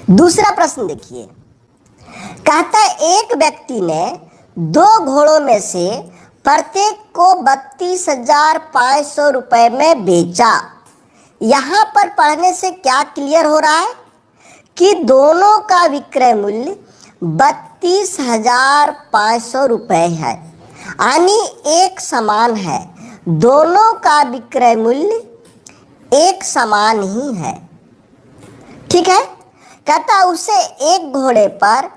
दूसरा प्रश्न देखिए, कहता है एक व्यक्ति ने 2 घोड़ों में से प्रत्येक को 32,500 रुपए में बेचा। यहाँ पर पढ़ने से क्या क्लियर हो रहा है कि दोनों का विक्रय मूल्य 32,500 रुपए है, यानी एक समान है। दोनों का विक्रय मूल्य एक समान ही है। ठीक है। कहता उसे एक घोड़े पर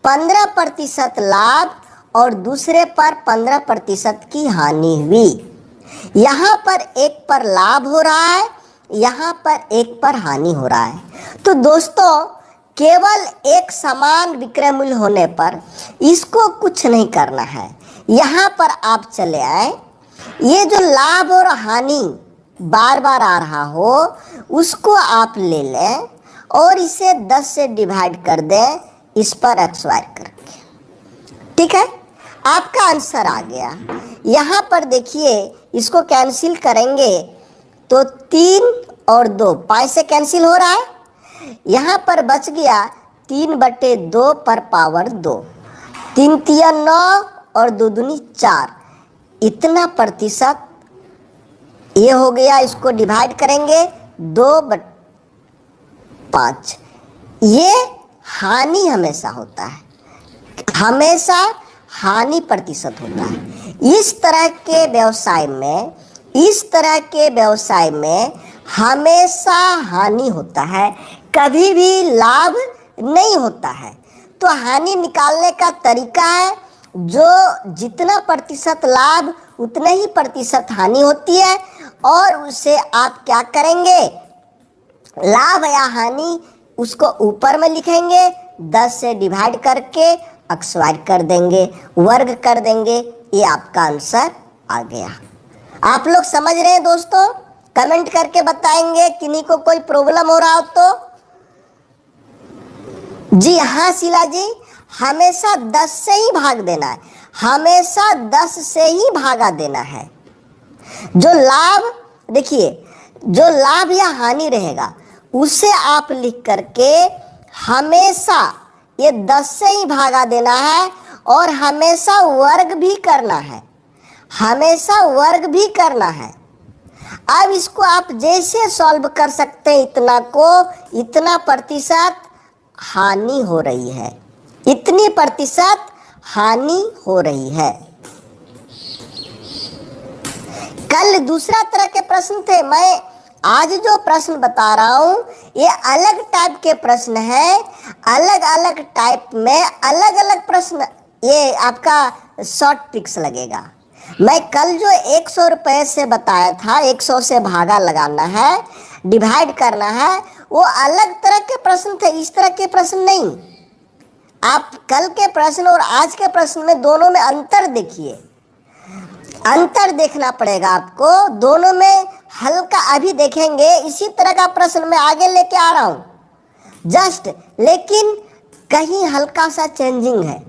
15% लाभ और दूसरे पर 15% की हानि हुई। यहाँ पर एक पर लाभ हो रहा है, यहाँ पर एक पर हानि हो रहा है। तो दोस्तों केवल एक समान विक्रय मूल्य होने पर इसको कुछ नहीं करना है। यहाँ पर आप चले आए, ये जो लाभ और हानि बार बार आ रहा हो उसको आप ले लें और इसे 10 से डिवाइड कर दें, इस पर एक्सवायर करके। ठीक है, आपका आंसर आ गया। यहाँ पर देखिए, इसको कैंसिल करेंगे तो 3 और 2 5 से कैंसिल हो रहा है। यहाँ पर बच गया 3/2 पर पावर 2, 3 तिया 9 और 2 दूनी 4, इतना प्रतिशत ये हो गया। इसको डिवाइड करेंगे 2/5। ये हानि हमेशा होता है, हमेशा हानि प्रतिशत होता है। इस तरह के व्यवसाय में हमेशा हानि होता है, कभी भी लाभ नहीं होता है। तो हानि निकालने का तरीका है, जो जितना प्रतिशत लाभ उतना ही प्रतिशत हानि होती है, और उसे आप क्या करेंगे, लाभ या हानि उसको ऊपर में लिखेंगे, 10 से डिवाइड करके एक्सवायर कर देंगे, वर्ग कर देंगे। ये आपका आंसर आ गया। आप लोग समझ रहे हैं दोस्तों? कमेंट करके बताएंगे किन्हीं को कोई प्रॉब्लम हो रहा हो तो। जी हाँ शीला जी, हमेशा 10 से ही भाग देना है, हमेशा 10 से ही भागा देना है। जो लाभ देखिए, जो लाभ या हानि रहेगा उसे आप लिख करके हमेशा ये 10 से ही भागा देना है, और हमेशा वर्ग भी करना है, हमेशा वर्ग भी करना है। अब इसको आप जैसे सॉल्व कर सकते हैं, इतना को इतना प्रतिशत हानि हो रही है, इतनी प्रतिशत हानि हो रही है। कल दूसरा तरह के प्रश्न थे, मैं आज जो प्रश्न बता रहा हूं ये अलग टाइप के प्रश्न है। अलग अलग टाइप में अलग अलग प्रश्न, ये आपका शॉर्ट ट्रिक्स लगेगा। मैं कल जो 100 रुपये से बताया था, 100 से भागा लगाना है, डिवाइड करना है, वो अलग तरह के प्रश्न थे, इस तरह के प्रश्न नहीं। आप कल के प्रश्न और आज के प्रश्न में दोनों में अंतर देखिए, अंतर देखना पड़ेगा आपको दोनों में। हल्का अभी देखेंगे, इसी तरह का प्रश्न मैं आगे लेके आ रहा हूं जस्ट, लेकिन कहीं हल्का सा चेंजिंग है,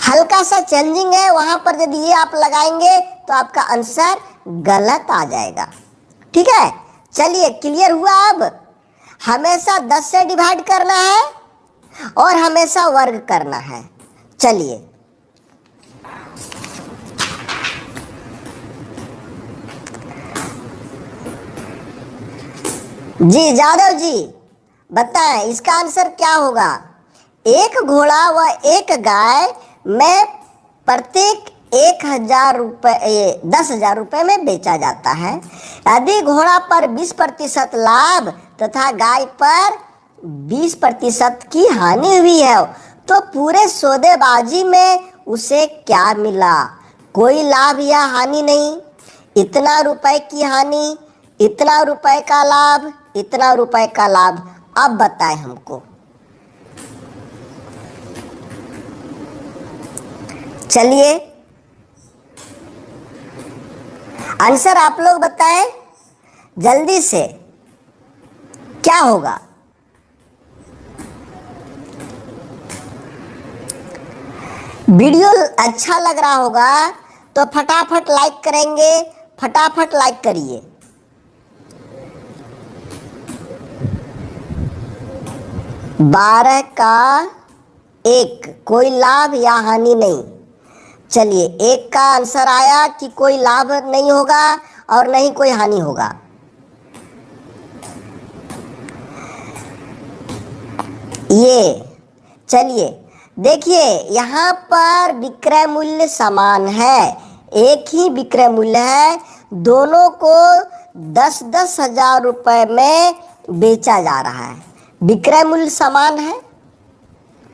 हल्का सा चेंजिंग है। वहां पर यदि ये आप लगाएंगे तो आपका आंसर गलत आ जाएगा। ठीक है, चलिए क्लियर हुआ। अब हमेशा 10 से डिवाइड करना है और हमेशा वर्ग करना है। चलिए जी जादव जी बताएं, इसका आंसर क्या होगा। एक घोड़ा व एक गाय में प्रत्येक 1,000 रुपये 10,000 रुपये में बेचा जाता है। यदि घोड़ा पर 20% लाभ तथा गाय पर 20% की हानि हुई है तो पूरे सौदेबाजी में उसे क्या मिला? कोई लाभ या हानि नहीं, इतना रुपए की हानि, इतना रुपए का लाभ, इतना रुपए का लाभ। अब बताएं हमको। चलिए आंसर आप लोग बताएं जल्दी से, क्या होगा? वीडियो अच्छा लग रहा होगा तो फटाफट लाइक करेंगे, फटाफट लाइक करिए। 12 का 1, कोई लाभ या हानि नहीं। चलिए, 1 का आंसर आया कि कोई लाभ नहीं होगा और नहीं कोई हानि होगा। ये चलिए देखिए, यहाँ पर विक्रय मूल्य समान है, एक ही विक्रय मूल्य है, दोनों को 10-10 हजार रुपये में बेचा जा रहा है। विक्रय मूल्य समान है,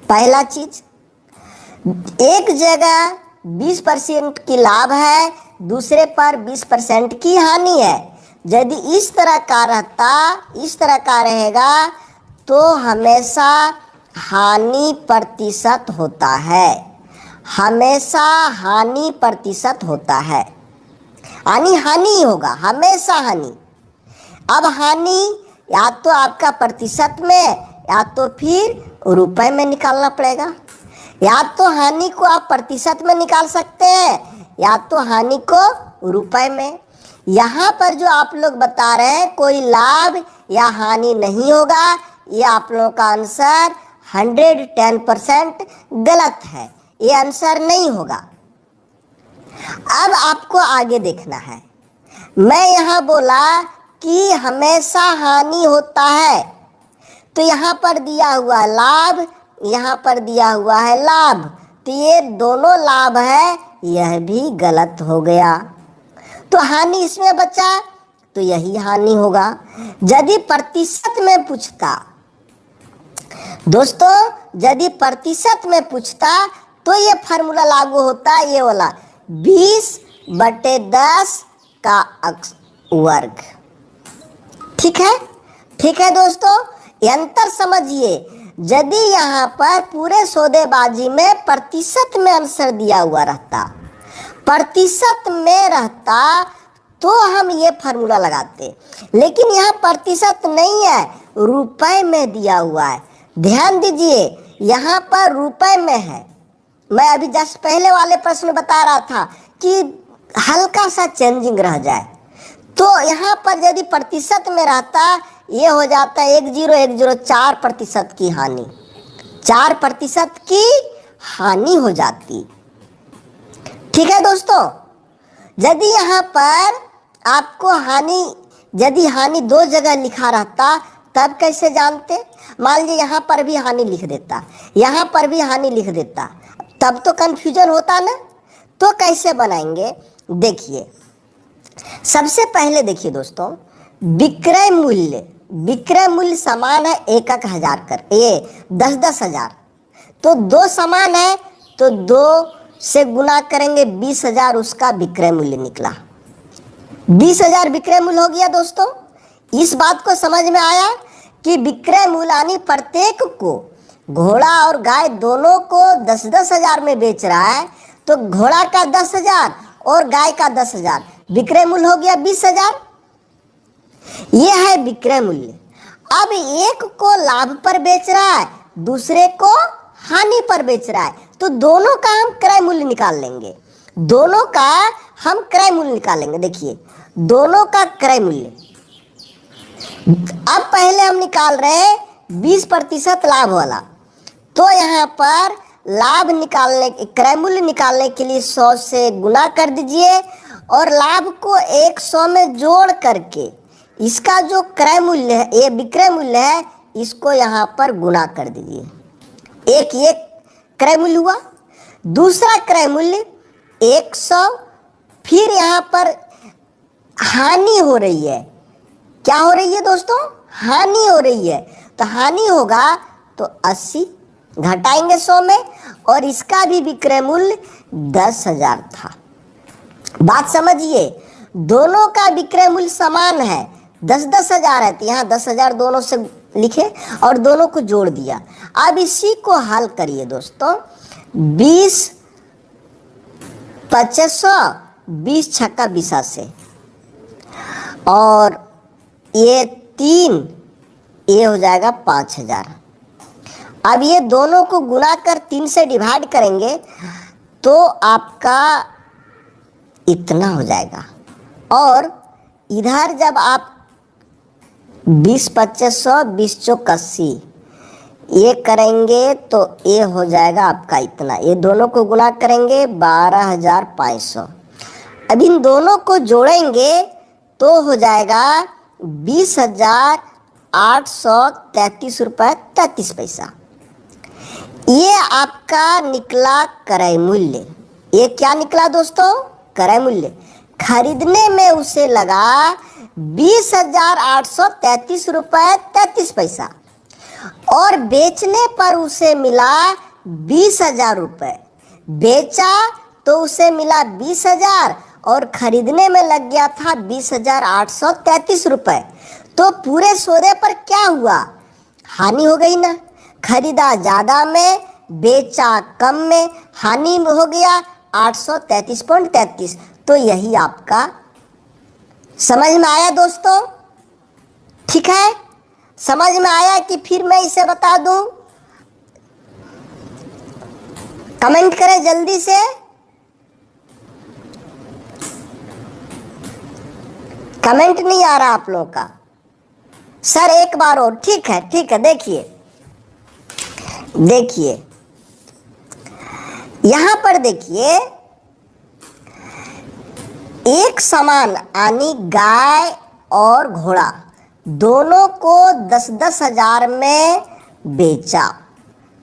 पहला चीज। एक जगह 20% की लाभ है, दूसरे पर 20% की हानि है। यदि इस तरह का रहेगा तो हमेशा हानि प्रतिशत होता है, हमेशा हानि प्रतिशत होता है, यानी हानि ही होगा, हमेशा हानि। अब हानि या तो आपका प्रतिशत में या तो फिर रुपए में निकालना पड़ेगा। या तो हानि को आप प्रतिशत में निकाल सकते हैं या तो हानि को रुपए में। यहाँ पर जो आप लोग बता रहे हैं कोई लाभ या हानि नहीं होगा, ये आप लोगों का आंसर 110% गलत है, ये आंसर नहीं होगा। अब आपको आगे देखना है। मैं यहाँ बोला कि हमेशा हानि होता है, तो यहाँ पर दिया हुआ लाभ, यहाँ पर दिया हुआ है लाभ, तो ये दोनों लाभ है, यह भी गलत हो गया। तो हानि इसमें बचा, तो यही हानि होगा। यदि प्रतिशत में पूछता दोस्तों, यदि प्रतिशत में पूछता तो ये फार्मूला लागू होता, ये वाला 20/10 का वर्ग। ठीक है, ठीक है दोस्तों, अंतर समझिए। यदि यहाँ पर पूरे सौदेबाजी में प्रतिशत में आंसर दिया हुआ रहता, प्रतिशत में रहता तो हम ये फार्मूला लगाते, लेकिन यहाँ प्रतिशत नहीं है, रुपए में दिया हुआ है। ध्यान दीजिए, यहाँ पर रुपए में है। मैं अभी जस्ट पहले वाले प्रश्न बता रहा था कि हल्का सा चेंजिंग रह जाए, तो यहाँ पर यदि प्रतिशत में रहता ये हो जाता 4% की हानि, 4% की हानि हो जाती। ठीक है दोस्तों, यदि यहाँ पर आपको यदि हानि 2 जगह लिखा रहता तब कैसे जानते? मान लीजिए यहाँ पर भी हानि लिख देता, यहाँ पर भी हानि लिख देता, तब तो कंफ्यूजन होता ना। तो कैसे बनाएंगे? देखिए, सबसे पहले देखिए दोस्तों, विक्रय मूल्य समान है 1-1 हजार कर, ये 10-10 हजार, तो 2 समान है तो 2 से गुना करेंगे 20,000, उसका विक्रय मूल्य निकला। 20,000 विक्रय मूल्य हो गया दोस्तों। इस बात को समझ में आया कि विक्रय मूल्य यानी प्रत्येक को, घोड़ा और गाय दोनों को 10-10 हजार में बेच रहा है, तो घोड़ा का 10,000 और गाय का 10,000, विक्रय मूल्य हो गया 20,000। यह है विक्रय मूल्य। अब एक को लाभ पर बेच रहा है, दूसरे को हानि पर बेच रहा है, तो दोनों का हम क्रय मूल्य निकाल लेंगे, दोनों का हम क्रय मूल्य निकालेंगे। देखिए, दोनों का क्रय मूल्य, अब पहले हम निकाल रहे हैं 20% लाभ वाला, तो यहाँ पर लाभ निकालने, क्रय मूल्य निकालने के लिए 100 से गुना कर दीजिए और लाभ को 100 में जोड़ करके इसका जो क्रय मूल्य है, ये विक्रय मूल्य है, इसको यहाँ पर गुना कर दीजिए। एक ये क्रय मूल्य हुआ। दूसरा क्रय मूल्य 100, फिर यहाँ पर हानि हो रही है। क्या हो रही है दोस्तों? हानि हो रही है, तो हानि होगा तो 80 घटाएंगे 100 में, और इसका भी विक्रय मूल्य 10,000 था। बात समझिए, दोनों का विक्रय मूल्य समान है, 10-10 हजार है, तो यहाँ 10,000 दोनों से लिखे और दोनों को जोड़ दिया। अब इसी को हल करिए दोस्तों, 20-2500, 20 × 20 से, और ये 3, ये हो जाएगा 5,000। अब ये दोनों को गुना कर 3 से डिवाइड करेंगे तो आपका इतना हो जाएगा, और इधर जब आप 20-2500, 20 × 80, ये करेंगे तो ये हो जाएगा आपका इतना, ये दोनों को गुणा करेंगे 12,500। अब इन दोनों को जोड़ेंगे तो हो जाएगा 20,833 रुपये 33 पैसा। ये आपका निकला क्रय मूल्य। ये क्या निकला दोस्तों? क्रय मूल्य। खरीदने में उसे लगा 20,833 रुपये 33 पैसा और बेचने पर उसे मिला 20,000 रुपये। बेचा तो उसे मिला 20,000 और खरीदने में लग गया था 20,833 रुपये। तो पूरे सौदे पर क्या हुआ? हानि हो गई ना। खरीदा ज़्यादा में, बेचा कम में, हानि हो गया 833.33। तो यही आपका समझ में आया दोस्तों? ठीक है, समझ में आया कि फिर मैं इसे बता दूं? कमेंट करें जल्दी से। कमेंट नहीं आ रहा आप लोगों का। सर एक बार और। ठीक है ठीक है, देखिए देखिए यहां पर देखिए, एक समान यानी गाय और घोड़ा दोनों को 10-10 हजार में बेचा।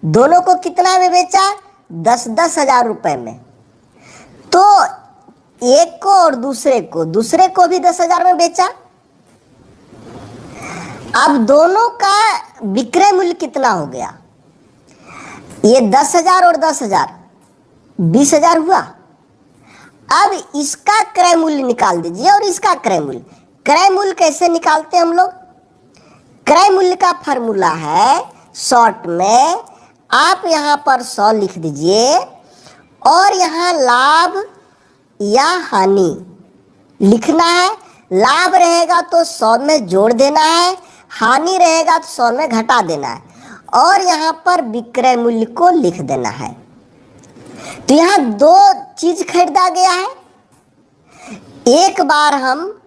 दोनों को कितना में बेचा? 10-10 हजार रुपये में। तो एक को और दूसरे को भी 10,000 में बेचा। अब दोनों का विक्रय मूल्य कितना हो गया? ये 10,000 और 10,000 20,000 हुआ। अब इसका क्रय मूल्य निकाल दीजिए और इसका क्रय मूल्य। क्रय मूल्य कैसे निकालते हैं हम लोग? क्रय मूल्य का फॉर्मूला है शॉर्ट में, आप यहाँ पर 100 लिख दीजिए और यहाँ लाभ या हानि लिखना है। लाभ रहेगा तो 100 में जोड़ देना है, हानि रहेगा तो 100 में घटा देना है और यहाँ पर विक्रय मूल्य को लिख देना है। तो यहाँ दो चीज खरीदा गया है। एक बार हम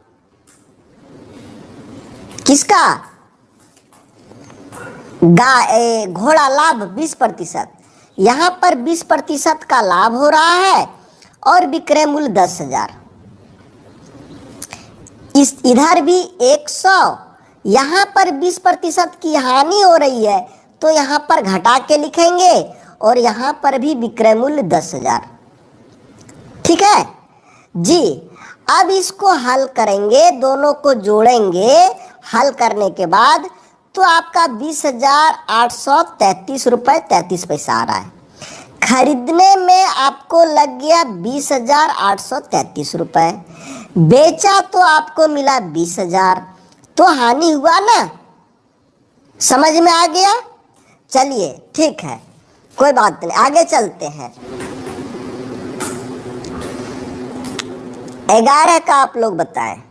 किसका? घोड़ा लाभ 20%, यहाँ पर 20% का लाभ हो रहा है और विक्रय मूल्य 10,000। इधर भी 100, यहाँ पर 20% की हानि हो रही है तो यहाँ पर घटा के लिखेंगे और यहाँ पर भी विक्रय मूल्य 10,000। ठीक है जी। अब इसको हल करेंगे, दोनों को जोड़ेंगे। हल करने के बाद तो आपका 20,833 रुपये 33 पैसा आ रहा है। खरीदने में आपको लग गया 20,833 रुपये, बेचा तो आपको मिला 20,000, तो हानि हुआ ना। समझ में आ गया? चलिए ठीक है, कोई बात नहीं, आगे चलते हैं। 11 का आप लोग बताएं।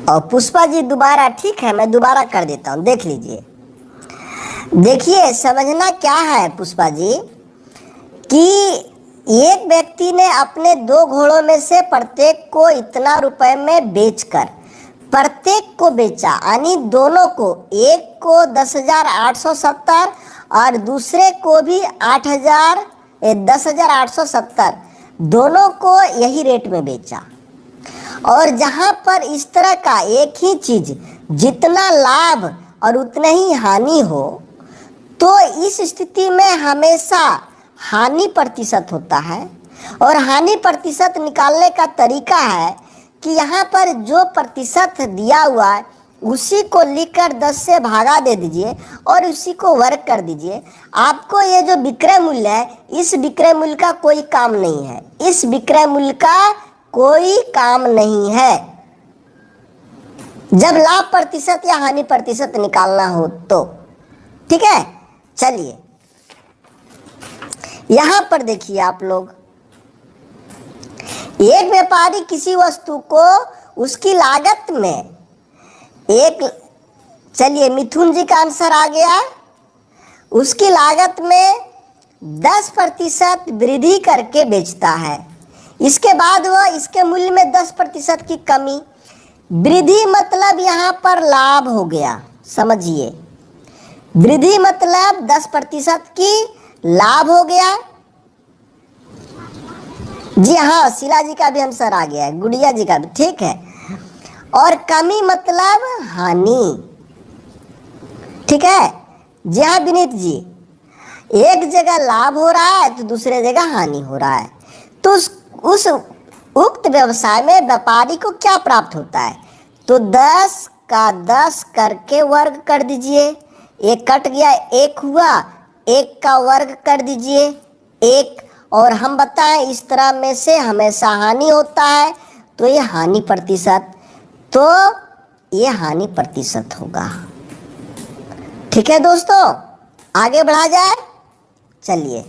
और पुष्पा जी दोबारा, ठीक है मैं दोबारा कर देता हूं, देख लीजिए। देखिए समझना क्या है पुष्पा जी कि एक व्यक्ति ने अपने 2 घोड़ों में से प्रत्येक को इतना रुपए में बेचकर प्रत्येक को बेचा, यानी दोनों को, एक को 10,870 और दूसरे को भी 10,870, दोनों को यही रेट में बेचा। और जहाँ पर इस तरह का एक ही चीज जितना लाभ और उतना ही हानि हो, तो इस स्थिति में हमेशा हानि प्रतिशत होता है। और हानि प्रतिशत निकालने का तरीका है कि यहाँ पर जो प्रतिशत दिया हुआ है उसी को लिखकर 10 से भागा दे दीजिए और उसी को वर्ग कर दीजिए। आपको ये जो विक्रय मूल्य है, इस विक्रय मूल्य का कोई काम नहीं है, इस विक्रय मूल्य का कोई काम नहीं है जब लाभ प्रतिशत या हानि प्रतिशत निकालना हो तो। ठीक है, चलिए यहां पर देखिए आप लोग, एक व्यापारी किसी वस्तु को उसकी लागत में चलिए मिथुन जी का आंसर आ गया। उसकी लागत में 10% वृद्धि करके बेचता है। इसके बाद वह इसके मूल्य में 10% की कमी। वृद्धि मतलब यहाँ पर लाभ हो गया, समझिए। वृद्धि मतलब 10% की लाभ हो गया। जी हाँ, शीला जी का भी आंसर आ गया है, गुड़िया जी का भी, ठीक है। और कमी मतलब हानि, ठीक है। जी हाँ विनीत जी, एक जगह लाभ हो रहा है तो दूसरे जगह हानि हो रहा है। तो उस उक्त व्यवसाय में व्यापारी को क्या प्राप्त होता है? तो 10 का 10 करके वर्ग कर दीजिए, एक कट गया, एक हुआ, एक का वर्ग कर दीजिए, एक। और हम बताएं इस तरह में से हमेशा हानि होता है, तो ये हानि प्रतिशत, तो ये हानि प्रतिशत होगा। ठीक है दोस्तों, आगे बढ़ा जाए। चलिए,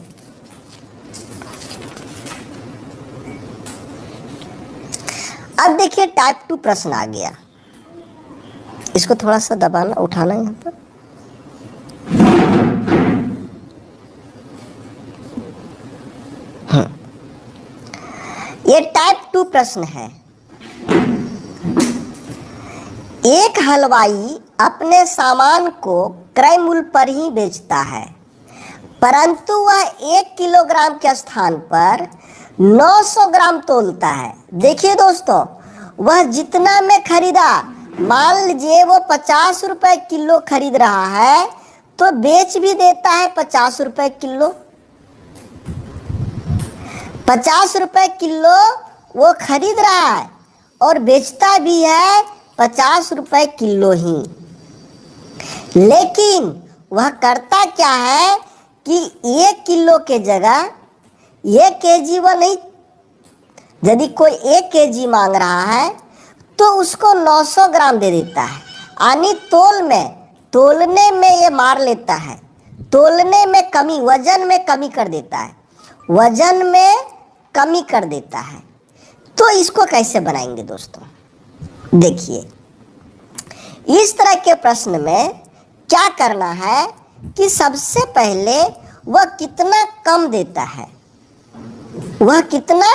अब देखिए टाइप 2 प्रश्न आ गया। इसको थोड़ा सा दबाना, उठाना यहाँ पर। ये टाइप 2 प्रश्न है। एक हलवाई अपने सामान को क्रय मूल्य पर ही बेचता है, परंतु वह 1 किलोग्राम के स्थान पर 900 ग्राम तोलता है। देखिए दोस्तों, वह जितना में खरीदा, मान लीजिए वो 50 रुपए किलो खरीद रहा है, तो बेच भी देता है 50 रुपए किलो। 50 रुपए किलो वो खरीद रहा है और बेचता भी है 50 रुपए किलो ही। लेकिन वह करता क्या है कि 1 किलो के जगह 1 केजी वह नहीं, यदि कोई 1 केजी मांग रहा है तो उसको 900 ग्राम दे देता है। यानी तोलने में ये मार लेता है, तोलने में कमी, वजन में कमी कर देता है, वजन में कमी कर देता है। तो इसको कैसे बनाएंगे दोस्तों? देखिए, इस तरह के प्रश्न में क्या करना है कि सबसे पहले वह कितना कम देता है, वह कितना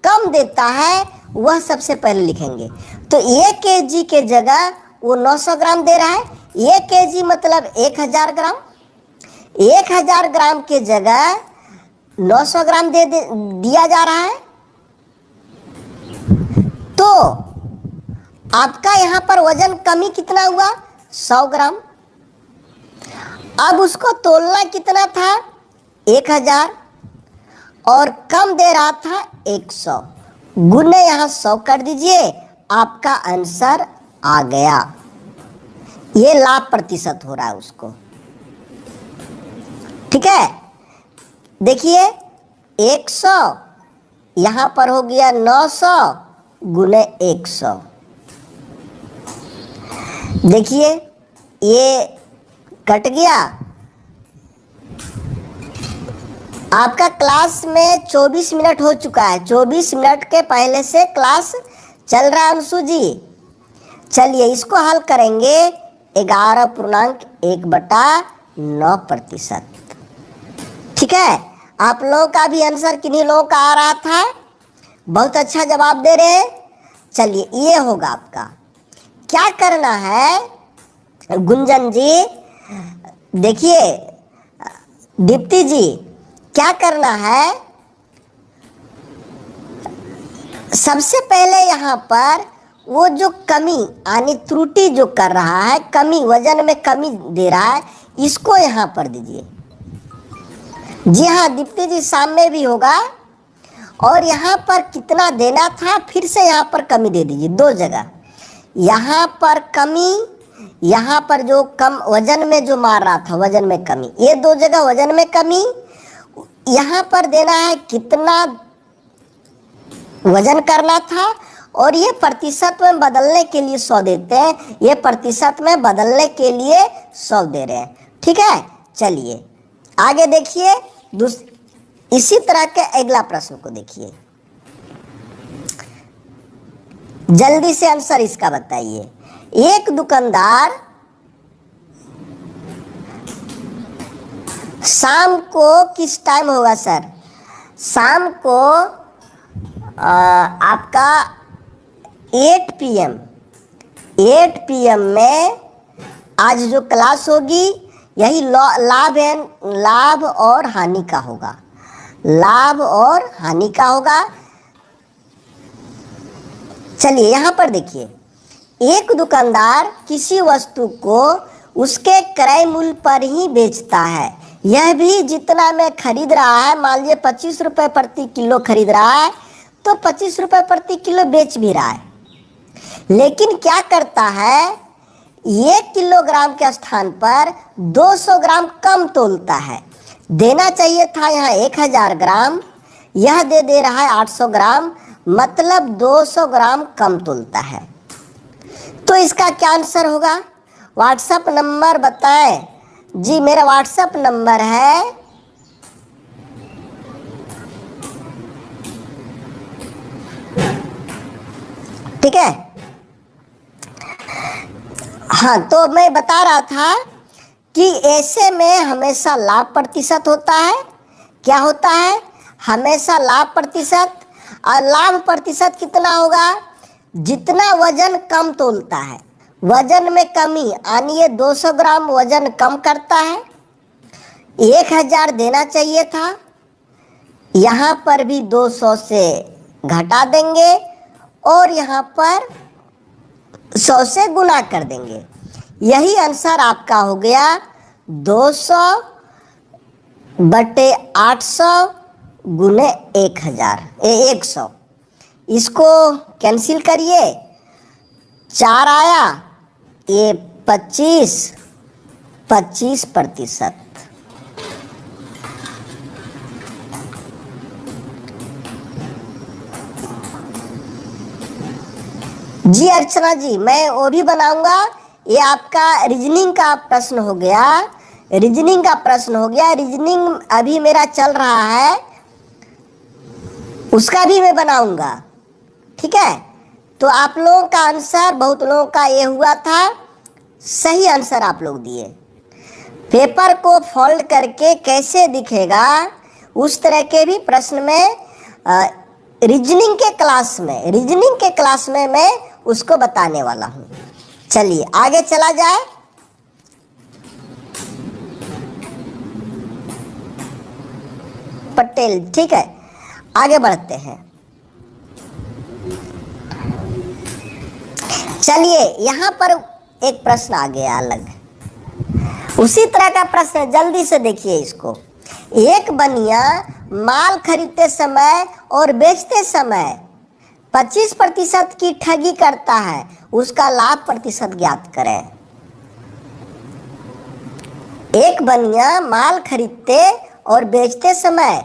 कम देता है वह सबसे पहले लिखेंगे। तो 1 केजी के जगह वो 900 ग्राम दे रहा है। 1 केजी मतलब 1000 ग्राम, 1000 ग्राम के जगह 900 ग्राम दिया जा रहा है। तो आपका यहाँ पर वजन कमी कितना हुआ? 100 ग्राम। अब उसको तोलना कितना था? 1000, और कम दे रहा था 100, गुने यहाँ 100 कर दीजिए, आपका आंसर आ गया। ये लाभ प्रतिशत हो रहा है उसको। ठीक है, देखिए 100 यहाँ पर हो गया 900 गुने 100। देखिए ये कट गया। आपका क्लास में 24 मिनट हो चुका है, 24 मिनट के पहले से क्लास चल रहा है अंशु जी। चलिए इसको हल करेंगे। 11.1/9%। ठीक है, आप लोगों का भी आंसर किन्हीं लोगों का आ रहा था, बहुत अच्छा जवाब दे रहे हैं। चलिए ये होगा आपका। क्या करना है गुंजन जी, देखिए दीप्ति जी, क्या करना है, सबसे पहले यहाँ पर वो जो कमी यानी त्रुटि जो कर रहा है, कमी, वजन में कमी दे रहा है, इसको यहाँ पर दीजिए। जी हाँ दीप्ति जी, सामने भी होगा। और यहाँ पर कितना देना था, फिर से यहाँ पर कमी दे दीजिए, 2 जगह। यहाँ पर कमी, यहाँ पर जो कम वजन में जो मार रहा था, वजन में कमी, ये 2 जगह वजन में कमी। यहाँ पर देना है कितना वजन करना था, और ये प्रतिशत में बदलने के लिए 100 देते हैं, ये प्रतिशत में बदलने के लिए 100 दे रहे हैं। ठीक है, चलिए आगे देखिए। इसी तरह के अगला प्रश्न को देखिए, जल्दी से आंसर इसका बताइए। एक दुकानदार शाम को किस टाइम होगा सर? शाम को आपका 8 PM, 8 PM में आज जो क्लास होगी यही लाभ और हानि का होगा, लाभ और हानि का होगा। चलिए यहाँ पर देखिए, एक दुकानदार किसी वस्तु को उसके क्रय मूल्य पर ही बेचता है, यह भी जितना में खरीद रहा है, मान लीजिए 25 रुपये प्रति किलो खरीद रहा है तो 25 रुपये प्रति किलो बेच भी रहा है, लेकिन क्या करता है, 1 किलोग्राम के स्थान पर 200 ग्राम कम तोलता है। देना चाहिए था यहाँ 1000 ग्राम, यह दे रहा है 800 ग्राम, मतलब 200 ग्राम कम तोलता है। तो इसका क्या आंसर होगा? व्हाट्सएप नंबर बताएं जी। मेरा व्हाट्सएप नंबर है ठीक है। हाँ, तो मैं बता रहा था कि ऐसे में हमेशा लाभ प्रतिशत होता है। क्या होता है? हमेशा लाभ प्रतिशत। और लाभ प्रतिशत कितना होगा? जितना वजन कम तोलता है, वजन में कमी, यानी ये 200 ग्राम वजन कम करता है। 1000 देना चाहिए था, यहाँ पर भी 200 से घटा देंगे और यहाँ पर 100 से गुना कर देंगे। यही आंसर आपका हो गया 200 बटे 800 गुने 100। इसको कैंसिल करिए, 4 आया, ये 25%। जी अर्चना जी, मैं वो भी बनाऊंगा। ये आपका रीजनिंग का प्रश्न हो गया, रीजनिंग का प्रश्न हो गया। रीजनिंग अभी मेरा चल रहा है, उसका भी मैं बनाऊंगा, ठीक है। तो आप लोगों का आंसर, बहुत लोगों का ये हुआ था, सही आंसर आप लोग दिए। पेपर को फोल्ड करके कैसे दिखेगा, उस तरह के भी प्रश्न में रीजनिंग के क्लास में मैं उसको बताने वाला हूँ। चलिए आगे चला जाए। पटेल, ठीक है, आगे बढ़ते हैं। चलिए यहाँ पर एक प्रश्न आ गया अलग, उसी तरह का प्रश्न, जल्दी से देखिए इसको। एक बनिया माल खरीदते समय और बेचते समय 25% की ठगी करता है, उसका लाभ प्रतिशत ज्ञात करें। एक बनिया माल खरीदते और बेचते समय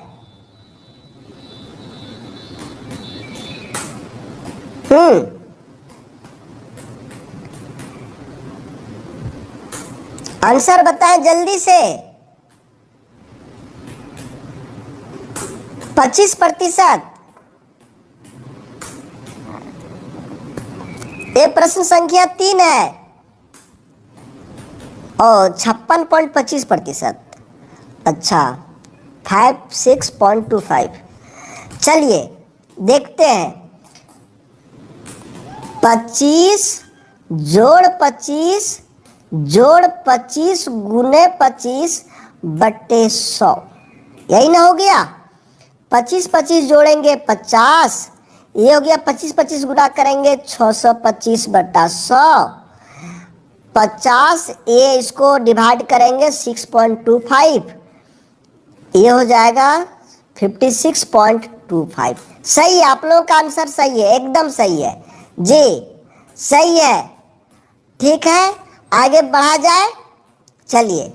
आंसर बताएं जल्दी से। 25%। ये प्रश्न संख्या 3 है और 56.25%। अच्छा, 56.25। चलिए देखते हैं। 25 जोड़ 25 जोड़ 25 गुने 25 बटे 100, यही ना हो गया। 25 जोड़ेंगे 50, ये हो गया। 25 गुना करेंगे 625 बटा 100। 50, ये इसको डिवाइड करेंगे 6.25, ये हो जाएगा 56.25। सही है, आप लोगों का आंसर सही है, एकदम सही है जी, सही है। ठीक है, आगे बढ़ा जाए। चलिए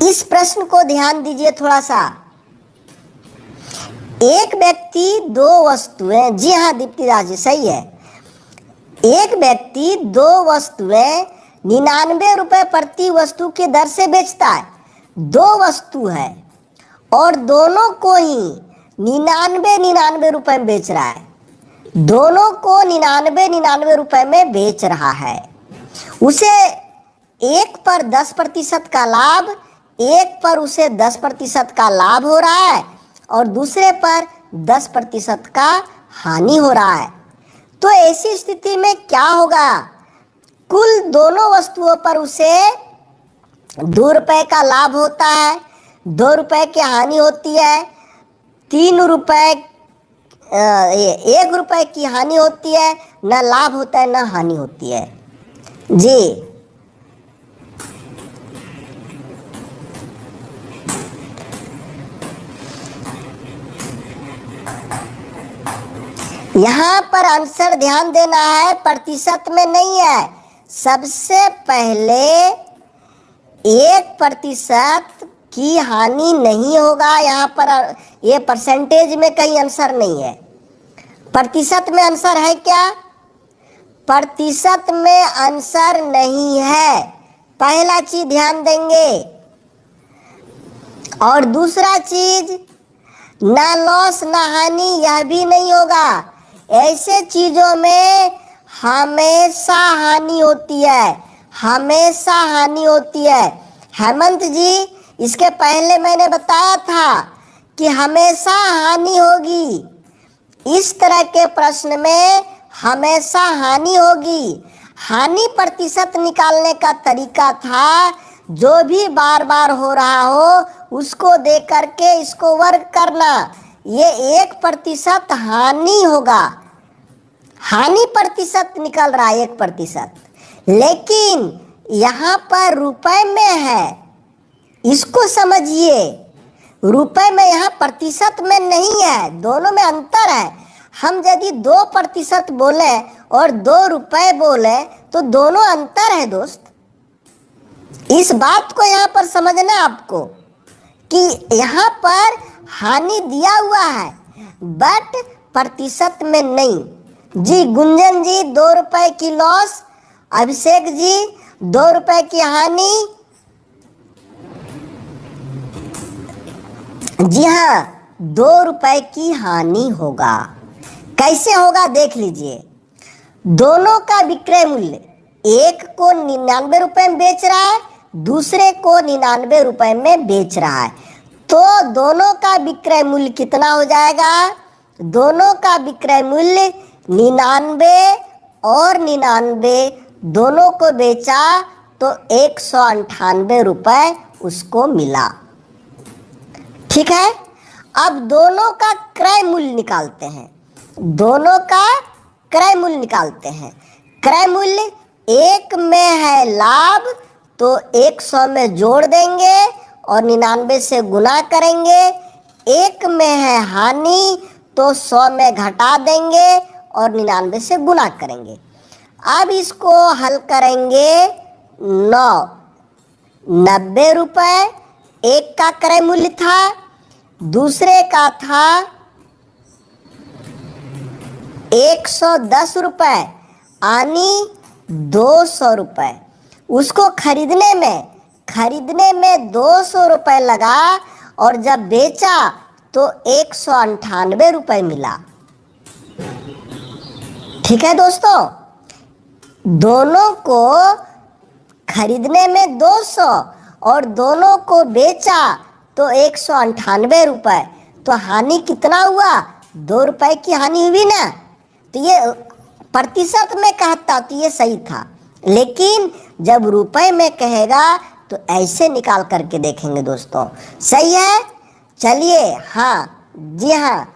इस प्रश्न को ध्यान दीजिए थोड़ा सा। एक व्यक्ति 2 वस्तुएं, जी हाँ दीप्ति दास जी सही है। एक व्यक्ति 2 वस्तुएं 99 रुपए प्रति वस्तु के दर से बेचता है। 2 वस्तु है और दोनों को ही 99 रुपए में बेच रहा है। दोनों को 99 रुपए में बेच रहा है। उसे एक पर 10% का लाभ, एक पर उसे 10% का लाभ हो रहा है और दूसरे पर 10% का हानि हो रहा है। तो ऐसी स्थिति में क्या होगा? कुल दोनों वस्तुओं पर उसे 2 रुपए का लाभ होता है, 2 रुपए की हानि होती है, 3 रुपए 1 रुपए की हानि होती है, न लाभ होता है न हानि होती है। जी, यहाँ पर आंसर ध्यान देना है, प्रतिशत में नहीं है। सबसे पहले 1% की हानि नहीं होगा। यहाँ पर ये परसेंटेज में कहीं आंसर नहीं है। प्रतिशत में आंसर है क्या? प्रतिशत में आंसर नहीं है, पहला चीज ध्यान देंगे। और दूसरा चीज, ना लॉस ना हानि, यह भी नहीं होगा। ऐसे चीजों में हमेशा हानि होती है, हमेशा हानि होती है। हेमंत जी, इसके पहले मैंने बताया था कि हमेशा हानि होगी। इस तरह के प्रश्न में हमेशा हानि होगी। हानि प्रतिशत निकालने का तरीका था, जो भी बार बार हो रहा हो उसको दे करके इसको वर्ग करना। ये 1% हानि होगा, हानि प्रतिशत निकल रहा है 1%, लेकिन यहाँ पर रुपए में है, इसको समझिए। रुपए में यहाँ प्रतिशत में नहीं है, दोनों में अंतर है। हम यदि 2% बोले और 2 रुपए बोले तो दोनों अंतर है दोस्त। इस बात को यहाँ पर समझना है आपको कि यहाँ पर हानि दिया हुआ है बट प्रतिशत में नहीं। जी गुंजन जी, 2 रुपए की लॉस। अभिषेक जी, 2 रुपए की हानि। जी हाँ, 2 रुपए की हानि होगा। कैसे होगा देख लीजिए। दोनों का विक्रय मूल्य, एक को 99 रुपए में बेच रहा है, दूसरे को 99 रुपए में बेच रहा है। तो दोनों का विक्रय मूल्य कितना हो जाएगा? दोनों का विक्रय मूल्य 99 और 99 दोनों को बेचा तो 198 रुपए उसको मिला। ठीक है, अब दोनों का क्रय मूल्य निकालते हैं। दोनों का क्रय मूल्य निकालते हैं। क्रय मूल्य, एक में है लाभ तो 100 में जोड़ देंगे और 99 से गुना करेंगे। एक में है हानि तो 100 में घटा देंगे और 99 से गुना करेंगे। अब इसको हल करेंगे। 90 रुपए एक का क्रय मूल्य था, दूसरे का था 110 रुपए, यानी 200 रुपए। उसको खरीदने में 200 रुपए लगा और जब बेचा तो 198 रुपए मिला। ठीक है दोस्तों, दोनों को खरीदने में 200 और दोनों को बेचा तो 198 रुपए। तो हानि कितना हुआ? 2 रुपए की हानि हुई ना। तो ये प्रतिशत में कहता तो ये सही था, लेकिन जब रुपए में कहेगा तो ऐसे निकाल करके देखेंगे दोस्तों। सही है? चलिए, हाँ जी हाँ,